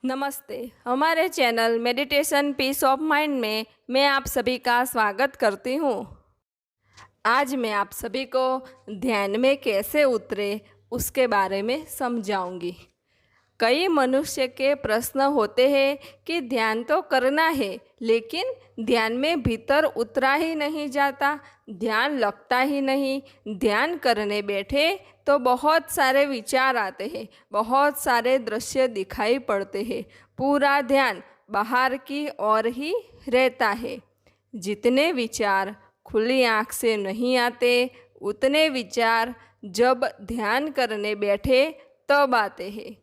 नमस्ते। हमारे channel meditation peace of mind में मैं आप सभी का स्वागत करती हूँ। आज मैं आप सभी को ध्यान में कैसे उतरे उसके बारे में समझाऊंगी। कई मनुष्य के प्रश्न होते हैं कि ध्यान तो करना है लेकिन ध्यान में भीतर उतरा ही नहीं जाता, ध्यान लगता ही नहीं। ध्यान करने बैठे तो बहुत सारे विचार आते हैं, बहुत सारे दृश्य दिखाई पड़ते हैं, पूरा ध्यान बाहर की ओर ही रहता है। जितने विचार खुली आँख से नहीं आते उतने विचार जब ध्यान करने बैठे तब आते हैं।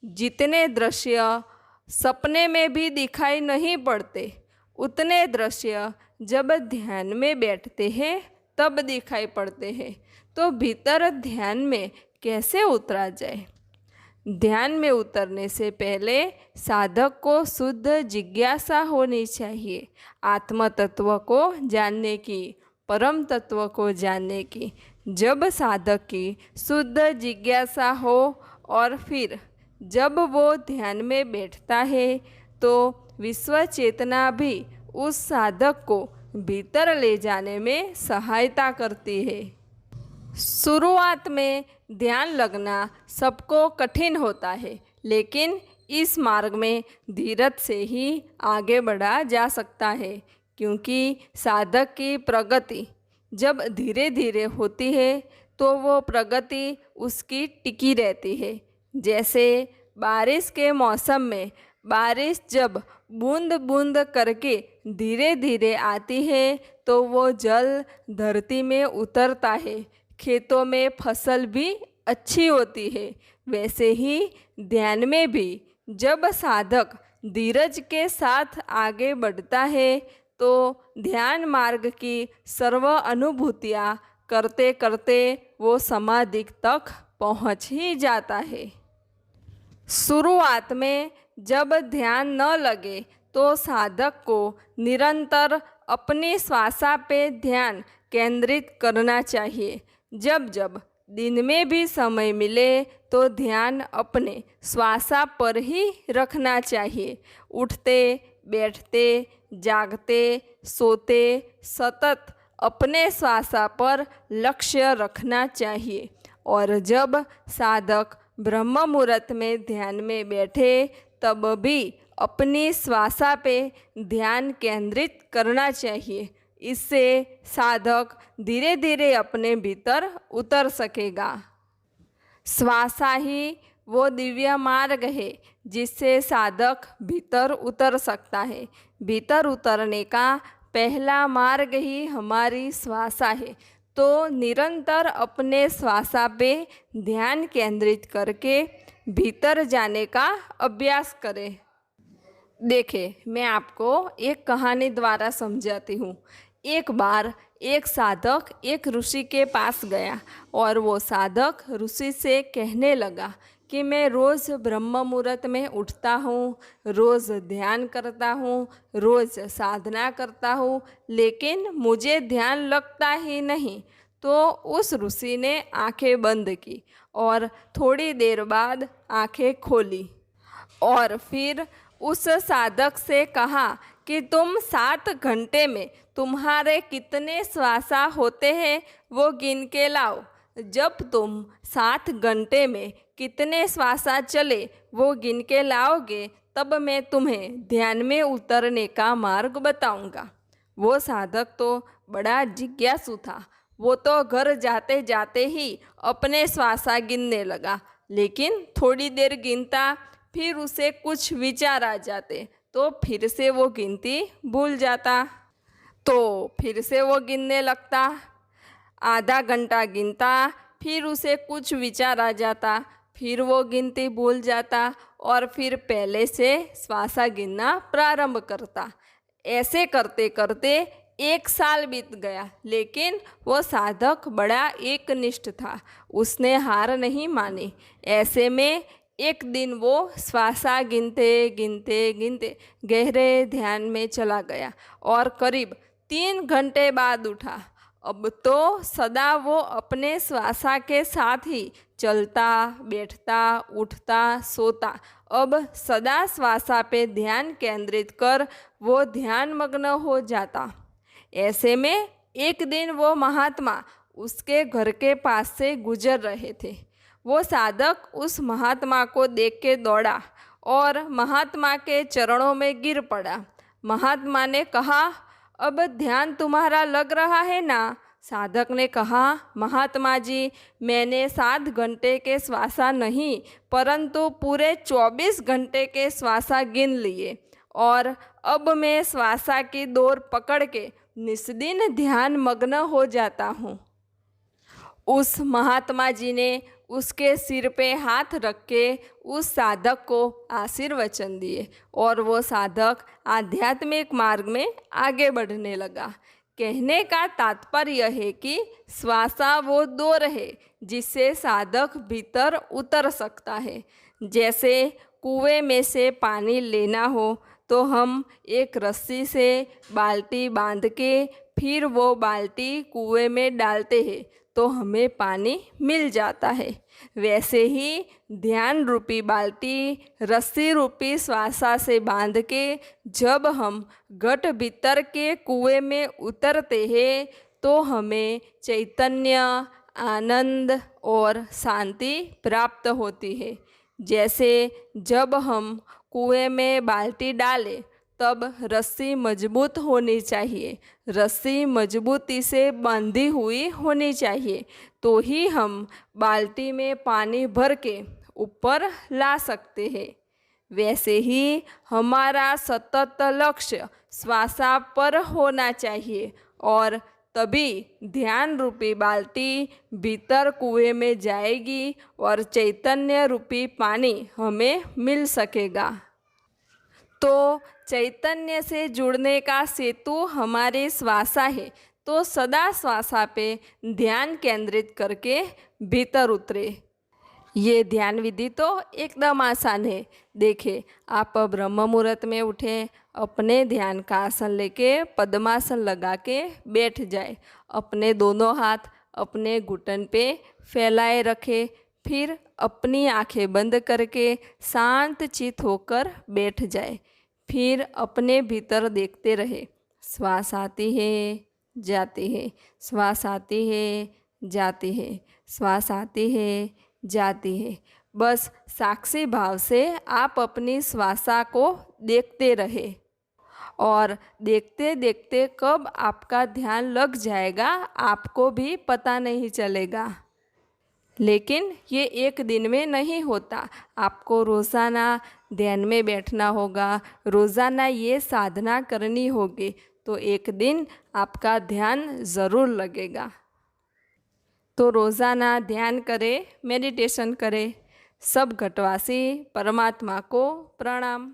जितने दृश्य सपने में भी दिखाई नहीं पड़ते उतने दृश्य जब ध्यान में बैठते हैं तब दिखाई पड़ते हैं। तो भीतर ध्यान में कैसे उतरा जाए? ध्यान में उतरने से पहले साधक को शुद्ध जिज्ञासा होनी चाहिए, आत्म तत्व को जानने की, परम तत्व को जानने की। जब साधक की शुद्ध जिज्ञासा हो और फिर जब वो ध्यान में बैठता है तो विश्व चेतना भी उस साधक को भीतर ले जाने में सहायता करती है। शुरुआत में ध्यान लगना सबको कठिन होता है, लेकिन इस मार्ग में धीरज से ही आगे बढ़ा जा सकता है, क्योंकि साधक की प्रगति जब धीरे धीरे होती है तो वो प्रगति उसकी टिकी रहती है। जैसे बारिश के मौसम में बारिश जब बूंद बूंद करके धीरे धीरे आती है तो वो जल धरती में उतरता है, खेतों में फसल भी अच्छी होती है। वैसे ही ध्यान में भी जब साधक धीरज के साथ आगे बढ़ता है तो ध्यान मार्ग की सर्व अनुभूतियाँ करते करते वो समाधि तक पहुँच ही जाता है। शुरुआत में जब ध्यान न लगे तो साधक को निरंतर अपनी श्वासा पे ध्यान केंद्रित करना चाहिए। जब जब दिन में भी समय मिले तो ध्यान अपने श्वासा पर ही रखना चाहिए। उठते बैठते जागते सोते सतत अपने श्वासा पर लक्ष्य रखना चाहिए। और जब साधक ब्रह्म मुहूर्त में ध्यान में बैठे तब भी अपनी श्वासा पे ध्यान केंद्रित करना चाहिए। इससे साधक धीरे धीरे अपने भीतर उतर सकेगा। श्वासा ही वो दिव्य मार्ग है जिससे साधक भीतर उतर सकता है। भीतर उतरने का पहला मार्ग ही हमारी श्वासा है। तो निरंतर अपने श्वासा पे ध्यान केंद्रित करके भीतर जाने का अभ्यास करें। देखिए, मैं आपको एक कहानी द्वारा समझाती हूँ। एक बार एक साधक एक ऋषि के पास गया और वो साधक ऋषि से कहने लगा कि मैं रोज़ ब्रह्म मुहूर्त में उठता हूँ, रोज़ ध्यान करता हूँ, रोज़ साधना करता हूँ, लेकिन मुझे ध्यान लगता ही नहीं। तो उस ऋषि ने आंखें बंद की और थोड़ी देर बाद आंखें खोली और फिर उस साधक से कहा कि तुम 7 घंटे में तुम्हारे कितने श्वासा होते हैं वो गिन के लाओ। जब तुम 7 घंटे में कितने श्वासा चले वो गिन के लाओगे तब मैं तुम्हें ध्यान में उतरने का मार्ग बताऊंगा। वो साधक तो बड़ा जिज्ञासु था। वो तो घर जाते जाते ही अपने श्वासा गिनने लगा, लेकिन थोड़ी देर गिनता फिर उसे कुछ विचार आ जाते तो फिर से वो गिनती भूल जाता। तो फिर से वो गिनने लगता, आधा घंटा गिनता, फिर उसे कुछ विचार आ जाता, फिर वो गिनती भूल जाता और फिर पहले से श्वासा गिनना प्रारंभ करता। ऐसे करते करते 1 साल बीत गया, लेकिन वो साधक बड़ा एकनिष्ठ था। उसने हार नहीं मानी। ऐसे में एक दिन वो श्वासा गिनते गिनते गिनते गहरे ध्यान में चला गया और करीब 3 घंटे बाद उठा। अब तो सदा वो अपने श्वासा के साथ ही चलता बैठता उठता सोता अब सदा श्वासा पे ध्यान केंद्रित कर वो ध्यान मग्न हो जाता। ऐसे में एक दिन वो महात्मा उसके घर के पास से गुजर रहे थे। वो साधक उस महात्मा को देख के दौड़ा और महात्मा के चरणों में गिर पड़ा। महात्मा ने कहा, अब ध्यान तुम्हारा लग रहा है ना? साधक ने कहा, महात्मा जी, मैंने 7 घंटे के श्वासा नहीं परंतु पूरे 24 घंटे के श्वासा गिन लिए और अब मैं श्वासा की डोर पकड़ के निस्दिन ध्यान मग्न हो जाता हूँ। उस महात्मा जी ने उसके सिर पे हाथ रख के उस साधक को आशीर्वचन दिए और वो साधक आध्यात्मिक मार्ग में आगे बढ़ने लगा। कहने का तात्पर्य है कि श्वासा वो डोर है जिससे साधक भीतर उतर सकता है। जैसे कुएं में से पानी लेना हो तो हम एक रस्सी से बाल्टी बांध के फिर वो बाल्टी कुएं में डालते हैं तो हमें पानी मिल जाता है। वैसे ही ध्यान रूपी बाल्टी रस्सी रूपी श्वासा से बांध के जब हम घट भीतर के कुएं में उतरते हैं तो हमें चैतन्य, आनंद और शांति प्राप्त होती है। जैसे जब हम कुएं में बाल्टी डालें तब रस्सी मजबूत होनी चाहिए, रस्सी मजबूती से बंधी हुई होनी चाहिए तो ही हम बाल्टी में पानी भर के ऊपर ला सकते हैं। वैसे ही हमारा सतत लक्ष्य श्वासा पर होना चाहिए और तभी ध्यान रूपी बाल्टी भीतर कुएं में जाएगी और चैतन्य रूपी पानी हमें मिल सकेगा। तो चैतन्य से जुड़ने का सेतु हमारे श्वासा है, तो सदा श्वासा पे ध्यान केंद्रित करके भीतर उतरे। ये ध्यान विधि तो एकदम आसान है। देखिए, आप ब्रह्म मुहूर्त में उठे, अपने ध्यान का आसन लेके पद्मासन लगा के बैठ जाए, अपने दोनों हाथ अपने घुटन पे फैलाए रखे, फिर अपनी आंखें बंद करके शांत चित होकर बैठ जाए। फिर अपने भीतर देखते रहे, श्वास आती है जाती है, श्वास आती है जाती है, श्वास आती है जाती है। बस साक्षी भाव से आप अपनी श्वासा को देखते रहे और देखते देखते कब आपका ध्यान लग जाएगा आपको भी पता नहीं चलेगा। लेकिन ये एक दिन में नहीं होता, आपको रोज़ाना ध्यान में बैठना होगा, रोज़ाना ये साधना करनी होगी, तो एक दिन आपका ध्यान ज़रूर लगेगा। तो रोज़ाना ध्यान करें, मेडिटेशन करें। सब घटवासी परमात्मा को प्रणाम।